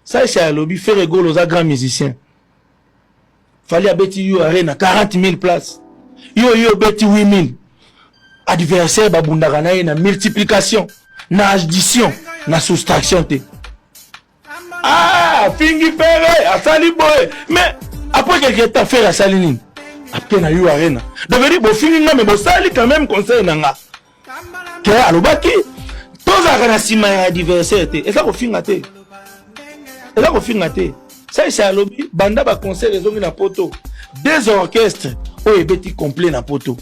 Ça c'est à lobby faire rigolo aux grands musiciens. Fallait abeti yo arena 40 000 places. Yo beti 8 000. Adversaire babundaka na na multiplication, na addition, na soustraction te. Ah, fingi pere, asali boy. Mais après quelques temps faire asali nini? Après na yo arena. Devenu bo fingi nga mais bo sali quand même conseil nanga. Que alobaki toza na sima ya adversaire te. Et ça ko finga te. Et là ko finga te. Ça c'est à lobby banda ba concert ezongi na poto. Des orchestres o ebeti complet na poto.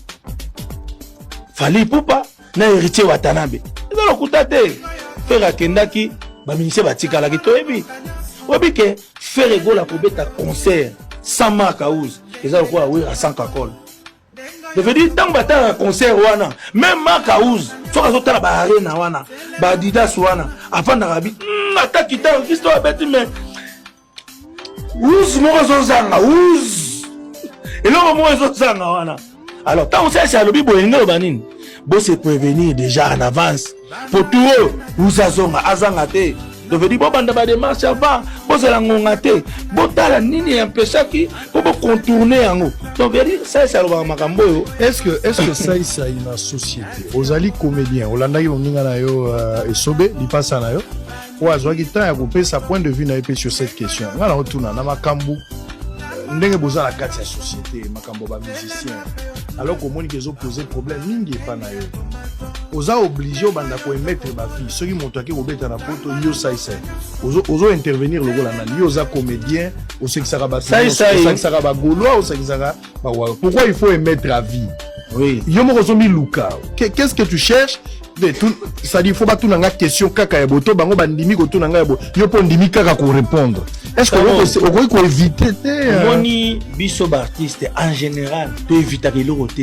Fali Poupa na héritier Watanabe. Ils ont l'écouté. Faire Kendaki, ministère batika la gito ebi. Obi ke faire rigolo pour beta concert sans marque à ouz. Ils ont quoi oui à 100 kakol. Je veux dire tant bata concert wana, même marque à ouz. Faut que ça ba arena wana, ba Adidas wana. Avant d'arabi, attaque ta Christo abeti mais ouz mo zanga ouz. Et là mo zanga wana. Alors, quand on sait que c'est à l'objet, bon, c'est prévenir déjà en avance. Pour tout eux, vous avez donc, bon, banda des marches avant, bon, c'est la ngongate, bon, t'as la nini un peu ça qui, pour contourner en haut. Donc, ça, c'est le macambo. Est-ce que ça, il a une société? Aux alliés comédiens, au Landa, on et Sobe, il passe à Nayo. Ou à Zoagitan, a coupé sa point de vue sur cette question. On a retourné dans Macambo. Ndenge boza la carte ya société makambo ba musicien alors que moni kezo poser problème mingi pa na yo oza obligé banda ko émettre ba fille ceux qui montent ki obeta na poto yo sai ozo intervenir le gola na yo za comédien au sait que ça va ça ça va gaulois au sait que ça va pourquoi il faut émettre à vie oui yo mo zomi luka qu'est-ce que tu cherches de tout ça dit faut pas tout nanga question kaka ya boto bango bandimi ko tout nanga ya bo yo po ndimi kaka ko répondre. Est-ce qu'on peut éviter Moni biso artiste en général peut éviter que l'autre.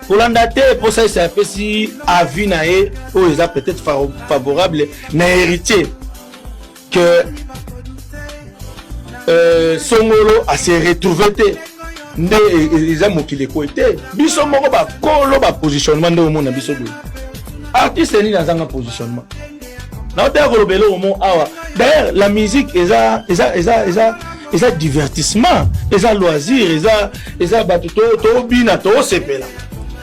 Pour l'andate pour ça c'est un si avis naé ou ils a peut-être favorable na héritier que Songolo a se retrouvé ndé ils a mokile ko été biso moko ba kolo ba positionnement de monde biso do artiste ni dans un positionnement. D'ailleurs, la musique est un divertissement, est un loisir, est un sepela.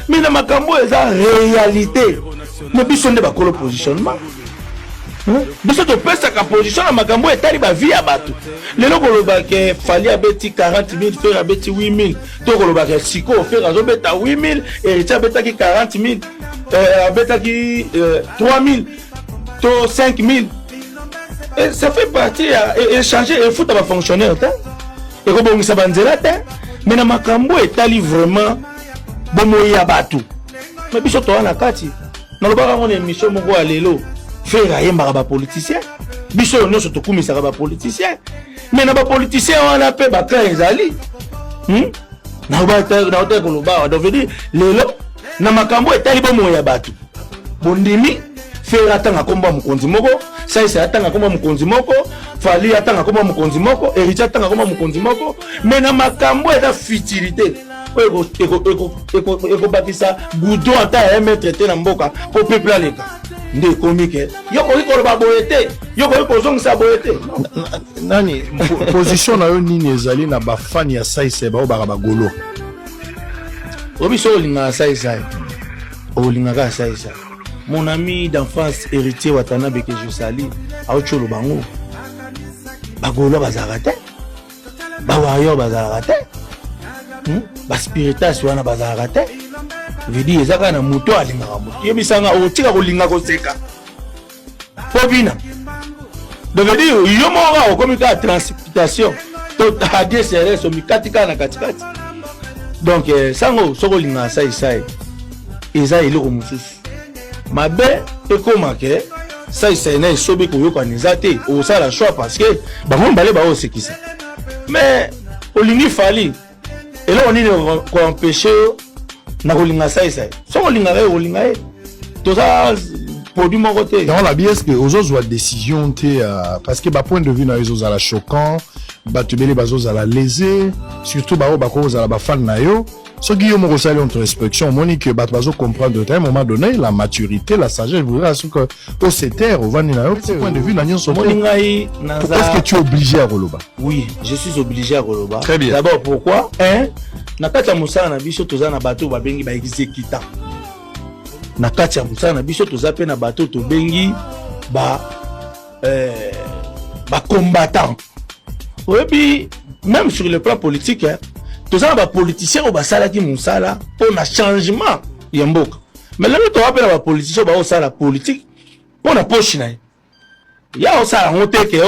Mais dans ma cambo, est une réalité. Mais bisous ne pas le positionnement. Bisous te pèse sa position dans ma cambo est tali ba vie à bateau. Les locaux le fallait abeti 40 000, faire abeti 8 000. Tout le bac siko faire abeti 8 000 et abeti 40 000, abeti 3 000. 5 000. Et ça fait partie et changer et foot va fonctionner et comme ça va mais na makambo etali vraiment bomoya batu mais biso to na kati na lobaka mon émission moko alelo faire ayemba ba politicien biso no so to kumisa ba politicien mais na ba politicien wana pe ba ka ezali na ba ko loba donc veut dire lelo na makambo etali bomoya batu bondimi faire atanga komba mukonzi moko ça c'est atanga komba mukonzi moko fali atanga komba mukonzi moko héritier atanga komba mukonzi moko mais na makambo eta futilité eko bakisa goudron ata mettre te na mboka pour peuple aleka nde comique yoko iko ba boyete yoko iko zongisa boyete nani position na yo nini ezali na ba fan ya saise ba ba golo obiso linga saise o linga ka saise. Mon ami d'enfance héritier Watanabe que je salue, Aocholo Bango, Bagolo Bazarate, Bawayo Bazarate, Baspiritas Wana Bazarate, Vidi Ezaka na Muto Alingaramu, Yebisanga Otika Olinga Koseka, Pobina. Donc, je dis, Yomora au comité de transportation, tout à dire c'est sur Mikatika na Katikati. Donc, Sango, Sogolinga, ça, et ça, il est au Moussus. Ma belle, et comment que ça, c'est un sobi qu'on veut organiser, ou ça la choix parce que, bah, on va aller bah, c'est qui ça. Mais, au ligne fali, et là, on est quoi empêcher, na rolinga ça, ça. Ça, rolinga, tout ça, produit mon côté. Dans la biais, que aux autres décision, parce que, bah, point de vue, na aux à la choquant, bah, tu belle bazos à la lésé, surtout, bah, aux à la fan na yo. Ce qui est mon conseil entre inspection, Monique, bateau comprendre à un moment donné la maturité, la sagesse, vous voyez, que au CTR, au Vanina, ce point de vue, est-ce que tu es obligé à Roloba? Oui, je suis obligé à Roloba. Très bien. D'abord, pourquoi? Nakata Moussa na biso toza na bateau babengi ba exécutant. Nakati ya Moussa na biso toza pe na bateau to bengi ba combattant. Et puis même sur le plan politique, toza ba politiciens au basala ki Moussa là pour na changement ya mboka. Mais là to appelle ba politiciens ba osala politique pour na poche na. Ya osala ngoteke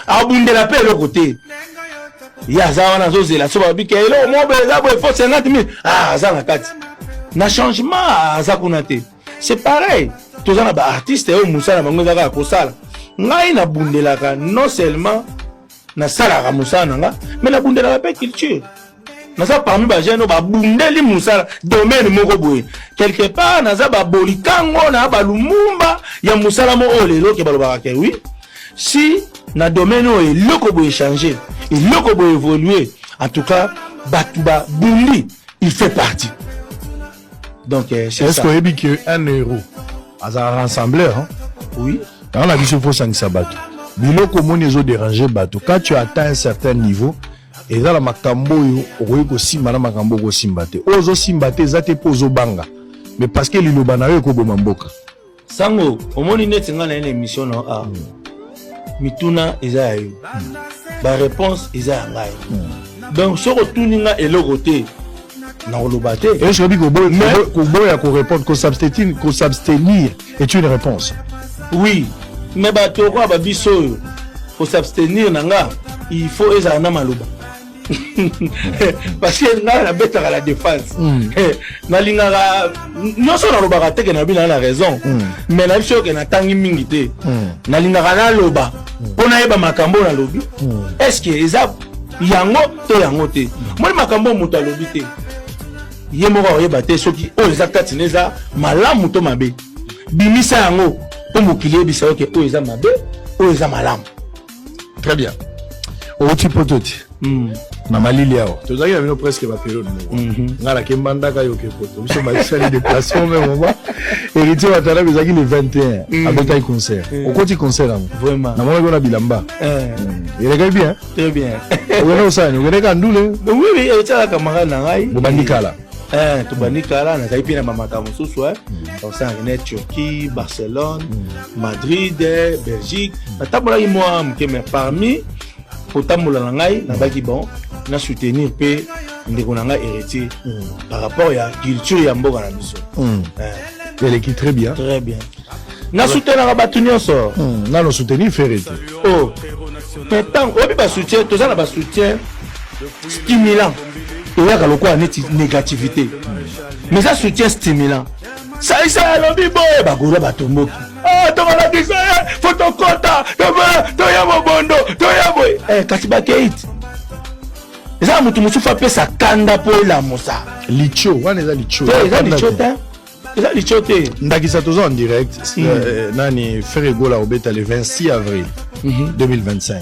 abundela pe le côté. Ya zawana zozela so ba bike elo mobile bo faut 50 000 za na kati. Na changement za kunate. C'est pareil. Toza na ba artiste o Moussa na bango za ko sala. Ngai na bundelaka non seulement na sala Moussa nanga mais na bundelaka pe culture. Naza parmi ba jeunes ba bundeli Moussa domaine moko boye. Quelque part naza ba bolikango na ba lumumba ya Moussa mo olelo ke balobaka ke oui. Si na domaine o eloko boye changer, eloko boye évoluer, en tout cas Batuba Bundi, il fait partie. Donc est-ce qu'on dit que un héros à un rassembleur hein? Oui. On a vu ce faux sang sabato. Bilo comment ils ont dérangé bateau. Quand tu atteins un certain niveau, et dans la makambo yo ko simba na makambo ko simbate. Ozo simbate zate pozo banga. Mais parce que liloba na yo ko bomamboka. Sango, omoni net nga na une émission no a. Mituna eza yo. Ba réponse eza ngai. Donc ce retour nga eloko te. Na olobate. Et je dis ko boya ko répondre ko s'abstenir est une réponse. Oui, mais bato ko ba biso faut s'abstenir nanga, il faut eza na maloba. Parce que na la bête à la défense. Na lingara non seulement lobaka te que na bina la raison. Mais na biso que na tangi mingi te. Na lingara na loba. Pona yeba makambo na lobi. Est-ce que eza yango to yango te? Moi makambo muto lobi te. Ye moko yeba te soki o exact tineza malamu to mabe. Bimisa yango to mokili bisa oke o eza mabe, o eza malamu. Très bien. Au tipo toti. Na malili yao. Tozaki na presque ba période mo. Ngala kembanda ka yo ke poto. Biso ba sali déplacement même moment. Héritier wa tala bizaki le 21 abeta concert. Au côté concert là. Vraiment. Na mona bilamba. Il est bien. Très bien. On est au sein, on est quand ndule. Oui oui, et ça camarade na ngai. Bobandikala. To banikala na kaipi na mamaka mususu on s'en est Turquie, Barcelone, Madrid, Belgique. Tabola moi mais parmi potamola na ngai na baki bon na soutenir pe ndeko na ngai héritier par rapport à culture ya mboka na biso. Elle écrit très bien. Très bien. Na soutenir na batu nyonso. Na no soutenir ferete. Oh. Maintenant, obi ba soutien, to ça na ba soutien stimulant. Il y a quoi négativité. Mais ça soutient stimulant. Ça l'obbi boy bagolo batomboki. Ah to la disa photocota, to ya mobondo, to ya boy. Katiba Kate. Ça mutu musu fa pesa kanda po la mosa. Licho, wana eza licho. Eza licho ta. Eza licho te. Ndakisa tozo en direct. Nani Ferego la obeta le 26 avril 2025.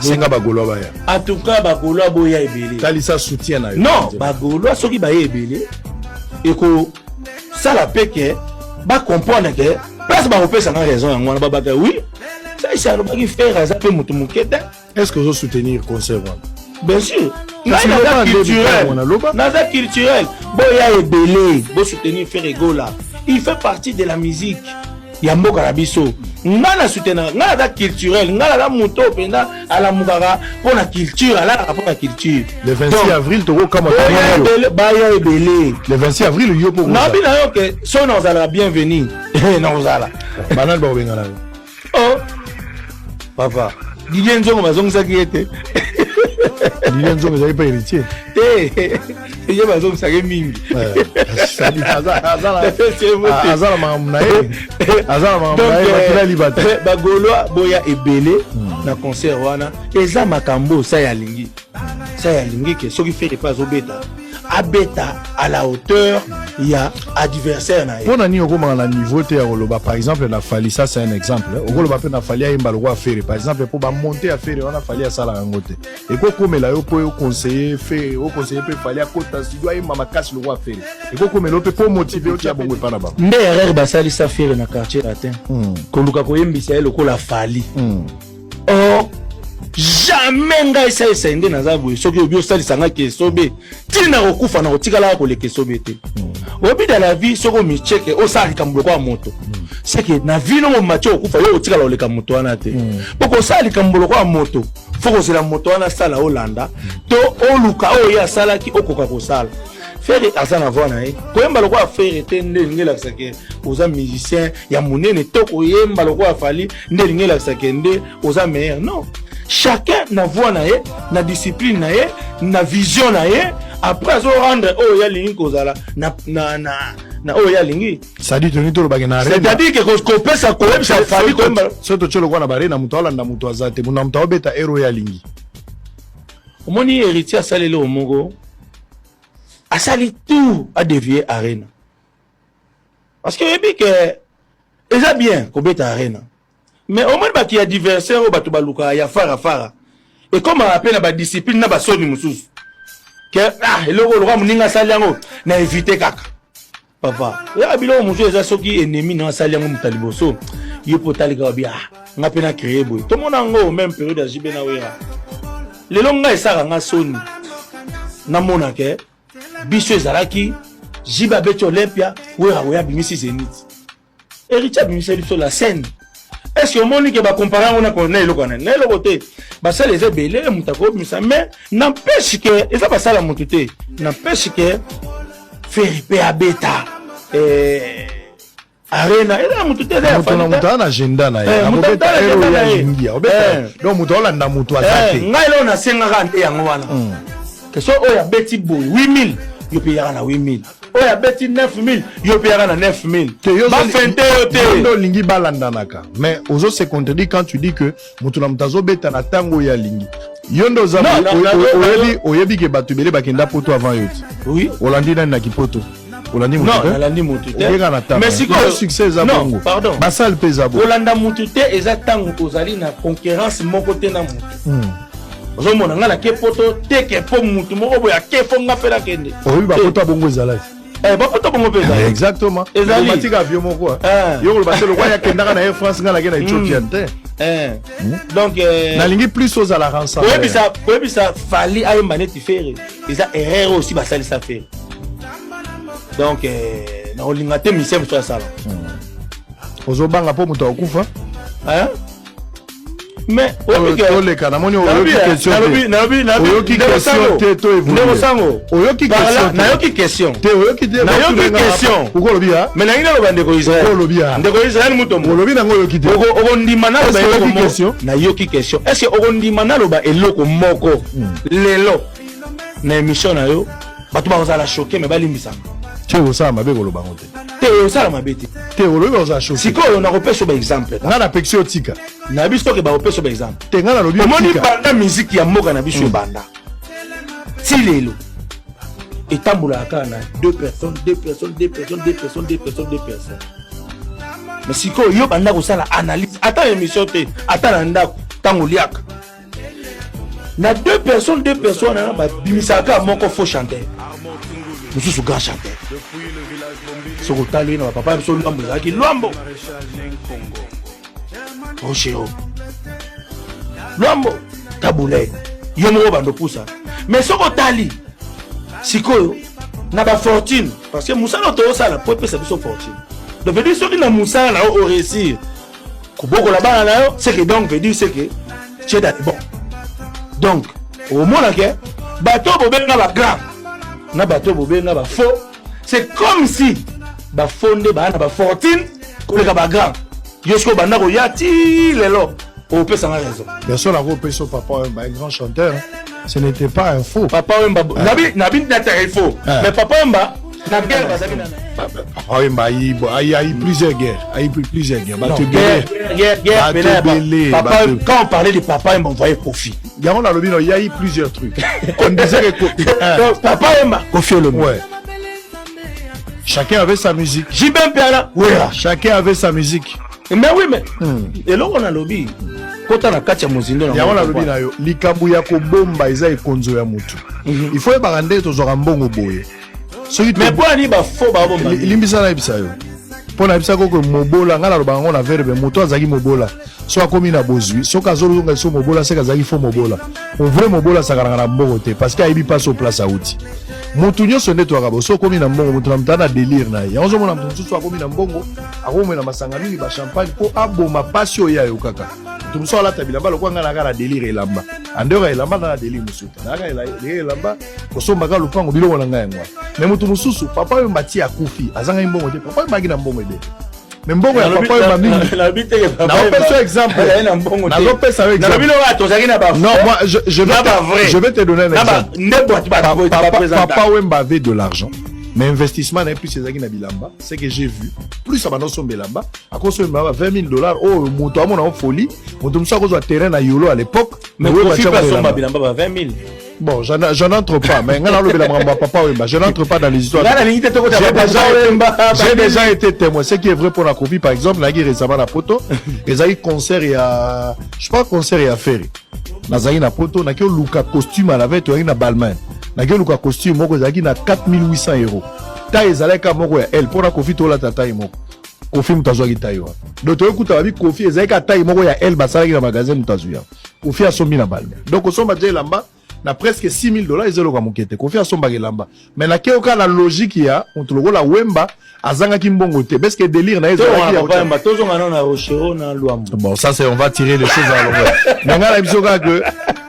Senga bagolo baya. En tout cas bagolo boya ebele. Talisa soutien na yo. Non, bagolo soki ba ebele. Et que ça la peke ba comprendre que place ba opesa na raison yango na babaka oui. Ça il s'est pas faire ça peut mutu muketa. Est-ce que vous soutenir conservant? Bien sûr. Naza culturel. Boya ebele, bo soutenir Ferego là. Il fait partie de la musique. Yambo Karabiso. Ngana soutenir, ngana culturel, ngana moto penda ala mugara pour la culture, ala pour la culture. Le 26 avril toko kama baya ebele. Le 26 avril yo pour. Na bina yo que son nous ala bienvenue. Non ala. Banal ba bengala. Oh. Papa. Didier Nzongo bazongisa kiete. Didier Nzongo ezali pas héritier. Il y a bazong sa mingi. Sali azala mamnae. Azala mamnae bakila libate. Bagolo boya ebele na concert wana. Eza makambo sa ya lingi. Ça ya lingi que soki fait pas obeta. abeta à la hauteur il y a adversaire na pour nani okoma na niveau te ya koloba par exemple na fali ça c'est un exemple okoloba pe na fali ayemba lokwa faire par exemple pour ba monter à faire on a fali asala yango te et ko komela yo po conseiller fait au conseiller pe fali akota studio ayemba makasi lokwa faire et ko komela pe pour motiver o tia bongo pa na ba nde erreur basali sa faire na quartier latin koluka koyembisa lokola fali oh jamais ngai ça esende na zabu soki obi osali sanga ke sobe tina kokufa na kotikala ko leke sobe te obi dans la vie soko mi cheke osali kambo kwa moto c'est que na vie no macho okufa yo kotikala oleka moto wana te poko osali kambo kwa moto foko zela moto wana sala olanda to oluka oya sala ki okoka ko sala faire azana vona koyemba lokwa faire te nde ngela sake oza musicien ya munene to koyemba lokwa fali nde ngela sake nde oza meilleur non. Chacun na voix na ye, na discipline na ye, na vision na ye. Après so rendre oh ya lingi kozala na oh ya lingi. Ça dit toni to lo bagena arena. C'est-à-dire que ko pesa ko ebisa fali ko soto cholo kwa na barena muto ala na muto azate muna muto obeta hero ya lingi. Omoni héritier salele o mongo. Asali tout a dévier arena. Parce que ebi que eza bien ko beta arena. Mais au moins il y a adversaire au bato baluka ya fara et comme on appelle la discipline na ba soni mususu que eloko lokwa muninga saliango na éviter kaka papa ya bilo mususu eza soki ennemi na saliango mutaliboso yo potalika bia nga pena créer boy to mona ngo même période ya jibe na wera lelo nga esaka nga soni na mona ke biso ezalaki jiba beto Olympia wera oya bimisi Zénith héritier bimisi sur la scène. Est-ce que mon que va comparer on a connu le connaît le côté bah ça les belé mutako mais n'empêche que et ça va ça la montée n'empêche que faire pa bêta arena et la montée là muto na agenda na ya mobeta hero ya lingi obeta donc muto la nda muto azate ngai lo na senga kante yango wana que so oya beti boy 8000 yo payera na 8000 oya beti 9000 yo payera na 9000 ba fente yote ndo lingi balandanaka mais ozo se contredit quand tu dis que mutu na mutazo beta na tango ya lingi yondo za oyebi ke batu bele bakenda poto avant yoti oui olandi na kipoto olandi mutu non olandi mutu te mais si ko succès za bongo pardon basal peza bongo olanda mutu te eza tango ozali na concurrence moko te na mutu ozomona nga na ke poto te ke po mutu moko boya ke fo nga pela kende oyebi bapoto bongo ezalaki bapoto bongo peza exactement ezali matika avion moko yo ko baselo kwa ya kendaka na France nga na ke na Ethiopia te donc nalingi plus aux à la rançon ça fali ayemba neti faire eza erreur aussi basali ça faire donc na olinga te misem so sala ozobanga po muto akufa mais ole kana moni oyoki question oyoki question te to évoluer oyoki question nayoki question te oyoki te nayoki question ukolobi ha mais na ngina bande ko Israël ukolobi ha ndeko Israël mutombo ukolobi nango oyoki te okondima na ba eloko question nayoki question est-ce que okondima na loba eloko moko lelo na émission na yo bato ba kozala choqué mais balimbisa tu osala mabe koloba ngote te osala mabe te olobi oza choqué sikoyo na kopesa ba exemple nga na pexio tika na biso ke ba kopesa ba exemple te nga na lobi omoni banda musique ya mboka na biso banda ti lelo etambolaka na deux personnes mais sikoyo yo banda kosala analyse ata émission te ata na ndako tango liaka na deux personnes na ba bimisaka moko faux chanteur mususu grand chanteur soko tali na papa biso lwambo zaki lwambo Rocheo lwambo tabule yo moko bando pusa mais soko tali sikoyo na ba fortune parce que musala to sala po pesa biso fortune donc veut dire soki na musala na o réussir koboko la bana na yo c'est que donc veut dire c'est que tu es bon donc au moins que bato bobenga ba grand na bato bobenga ba faux c'est comme si ba fondé ba na ba fortune koleka ba grand yosko banda ko yati lelo o pesa na raison bien sûr la repéso papa un grand chanteur ce n'était pas un faux papa Wemba nabi na faux mais papa Wemba Na guerre bazaki na. Papa Wemba a eu plusieurs guerres. A eu plusieurs guerres. Papa, quand on parlait de Papa Wemba, on voyait Kofi. Il y a eu plusieurs trucs. On disait que Papa Wemba, Kofi Olomide. Ouais. Chacun avait sa musique. Jibem Piana, oui. Chacun avait sa musique. Mais oui, mais. Et là, on a lobby. Quand on a Katia Mozindo, on a lobby na yo. Likambu ya ko bomba eza ekonzo ya mutu. Il faut ebagande to zora mbongo boye. Mais pour ani ba faux ba bomba. Limbisa na ibisa yo. Pour na ibisa ko mobola ngala loba ngona verbe moto azaki mobola. So akomi na bozui, so kazolo nga so mobola se kazaki faux mobola. On vrai mobola sakana na mbongo te parce qu'il pas sur place à outil. Mutu nyonso nde to akabo so komi na mbongo mutu na mtana délire na ye. Onzo mona mutu so akomi na mbongo, akome na masanga mingi ba champagne ko aboma passion ya yo kaka. Mutu muso ala tabilamba lokwa ngana kala délire elamba. Andora elamba na délire musuta. Na kala elamba ko somba ka lupango biloko na ngaya ngwa. Mais mutu mususu papa yo mbati akufi, azanga mbongo te. Papa yo mbaki na mbongo ede. Mais mbongo ya papa yo mingi. La bite ke papa. Na opesa exemple. Na mbongo te. Na opesa avec exemple. Na bino wa to zaki na ba. Non, moi je vais te donner un exemple. Papa Wemba avait de l'argent. Mais investissement n'est plus ces na bilamba, c'est que j'ai vu. Plus ça maintenant son bilamba, à cause de $20,000 oh moto à mon folie, moto ça cause terrain à Yolo à l'époque, mais profit pas son bilamba 20,000. Bon, je n'entre pas, mais papa Wemba, je n'entre pas dans les histoires. J'ai déjà été témoin. Ce qui est vrai pour la Kofi, par exemple, la guerre récemment à Poto, les aïe concert et à, je sais pas concert et à Ferry. Nazaï na Poto, na kyo luka costume à la veille, tu as une Balmain. Na kyo luka costume, moko zaki na 4,800 €. Ta ezaleka moko ya elle pour la Kofi to la tata moko. Kofi mutazwa gitayo. Donc tu écoutes avec Kofi ezaleka taille moko ya elle basala na magasin mutazwa. Kofi a sombi na Balmain. Donc osomba je lamba na presque $6,000 ezelo kwa mukete. Kofi a somba gelamba. Mais na kyoka la logique ya on tologo la Wemba azanga kimbongo te parce que délire na ezala ki ya Wemba tozo ngana na Rochero na Luambo. Bon ça c'est on va tirer les choses à l'envers. Nanga la bisoka que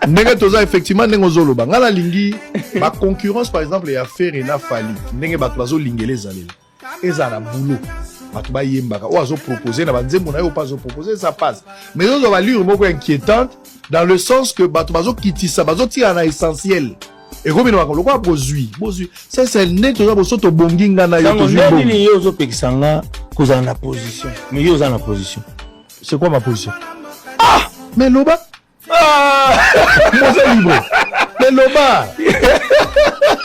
ndenge toza effectivement ndenge ozoloba ngala lingi ma concurrence par exemple ya Ferry na Fali ndenge bato bazo lingele zalela ezala boulot bato ba yembaka o azo proposer na banzembo na yo pas zo proposer ça passe mais on va lire moko inquiétante dans le sens que bato bazo kitisa bazo tira na essentiel et comme nous avons quoi bozui ça c'est net toza boso to bonginga na yo to jui bon ni yo zo pekisanga koza na position mais yo za na position c'est quoi ma position mais loba Mose libre. Mais loba.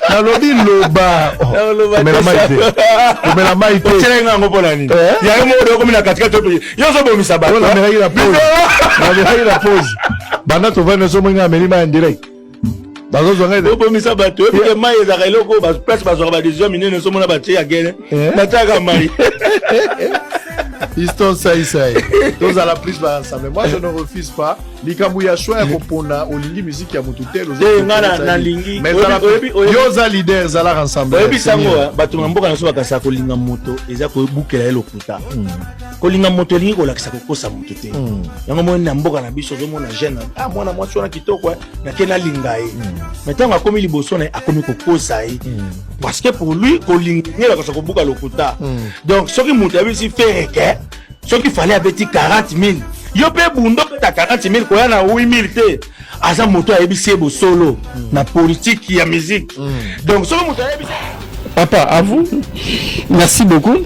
Na lobi loba. Mais la maïté. Mais la maïté. Tiens nga ngopo nani. Ya yo mo comme na katika to. Yo so bo misaba. La meraille la pause. La meraille la pause. Bana to vana so mwinga melima en direct. Bazo zonga de. Bo misaba to. Et puis mai za kailoko ba place ba zo ba décision minene so mona ba tie again. Nataka mai. Histoire ça. Tous à la prise ensemble. Moi je ne refuse pas. Likambu ya choix kopona olingi musique ya mututel na lingi. Mais yoza leader zala ensemble. Oyebi sango bato na mboka na so bakasa ko linga moto eza ko bukela elokuta. Ko linga moto lingi ko lakisa ko kosa moto te. Yango mo na mboka na biso zo mona jeune. Ah mwana mwasi wana kitoko na kena linga ye. Maintenant akomi liboso na akomi ko kosa ye. Parce que pour lui ko linga la kosa ko buka lokuta. Donc soki moto abisi faire que soki fallait abeti 40,000. Yo pe bundo ta 40,000 ko na 8,000 te. Asa moto ayebi sebo solo na politique ya musique. Donc solo moto ayebi. Papa, à vous. Merci beaucoup.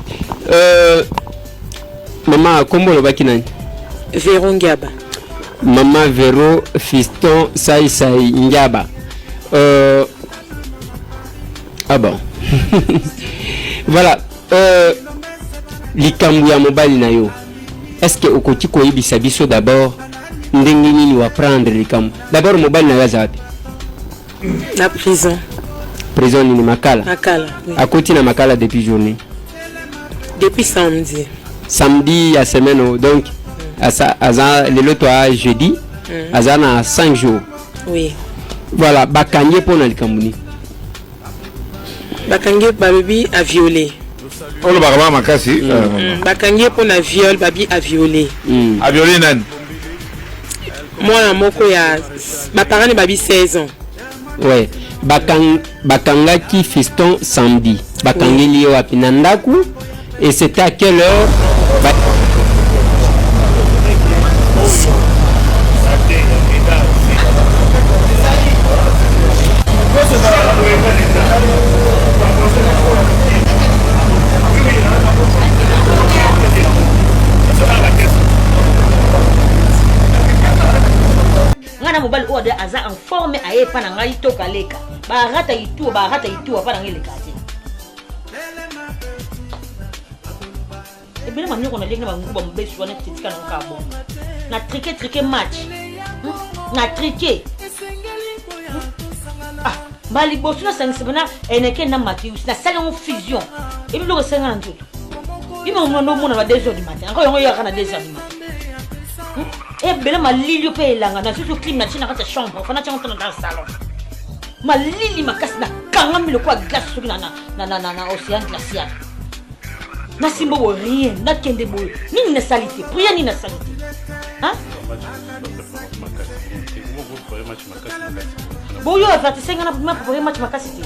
Maman, comment le bakinani? Véro Ngaba. Maman Véro, fiston Sai Ngaba. Ah bon. Voilà. Likambu ya mobali na yo. Est-ce que okoti ko yebisa biso d'abord ndenge nini wa prendre likambu? D'abord mobali na yaza wapi? Na prison. Prison ni Makala. Makala. Oui. Akoti na Makala depuis journée. Depuis samedi. Samedi ya semaine donc aza le loto a jeudi. Aza na 5 jours. Oui. Voilà, bakanye pona likambu ni. Bakanye baby a violé. On le barama makasi. Bakanye pona viol baby a violé. A violé nan. Moi na moko ya ba parents baby 16 ans. Ouais. Bakanga qui fiston samedi. Bakangeli yo wapi na ndaku et c'était à quelle heure? mwana mobali oyo aza en forme aye pa na ngai toka leka barata itu pa na ngai leka te ebele mamio kona leka bangu ba mbesu wana titika na ka bon na triquer match na triquer Bali bosu na sangisibana eneke na Mathieu na sala en fusion et puis le senga na ntutu bima ngono mona ba 2h du matin encore yongo yakana 2h du matin et bele malili pe elanga na surtout clim na china kata chambre fana chango tona dans salon malili makasi na kanga milo kwa glace soki na océan glacial na simbo bo rien na kende bo nini na salite priya nini na salite hein bon yo afati senga na ma préparer match makasi te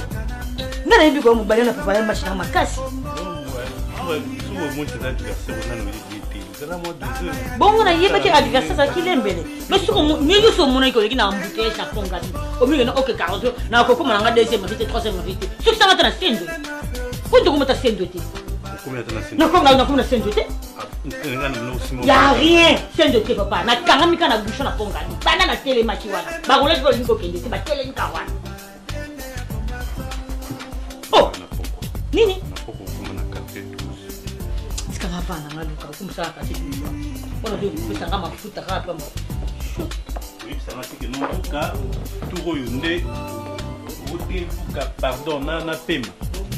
ngana yebi ko mobali na préparer match na makasi bon na yeba ki adversaire ki lembele mais suko mi so mona ko na mbute sa ponga o mi na OK 40 na ko kuma nga deuxième invité troisième invité suko sa ngata na sendo ko ndo kuma ta sendo te na ko na kuma na sendo te ya rien sendo te papa na kanga mi kana bouchon na ponga bana na tele match wana ba ko leso liko kende te ba tele ni kawana oh nini hapana ngaluka kumsaka kitu bona ndio kusanga mafuta hapa sana tiki noka tuko yunde wote fuka pardon na pema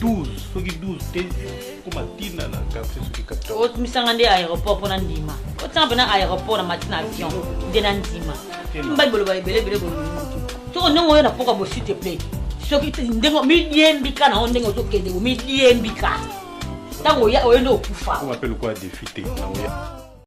12 soki 12 te kuma tina na café soki 14 o misanga ndi aéroport pona ndima o tsamba na aéroport na matina avion ndena ndima mbai bolo bele bolo to ndongo yo na poka bo s'il te plaît soki ndengo mi yembika na ndengo zo kende mi yembika tango ya oyendo okufa on appelle quoi défiter na oya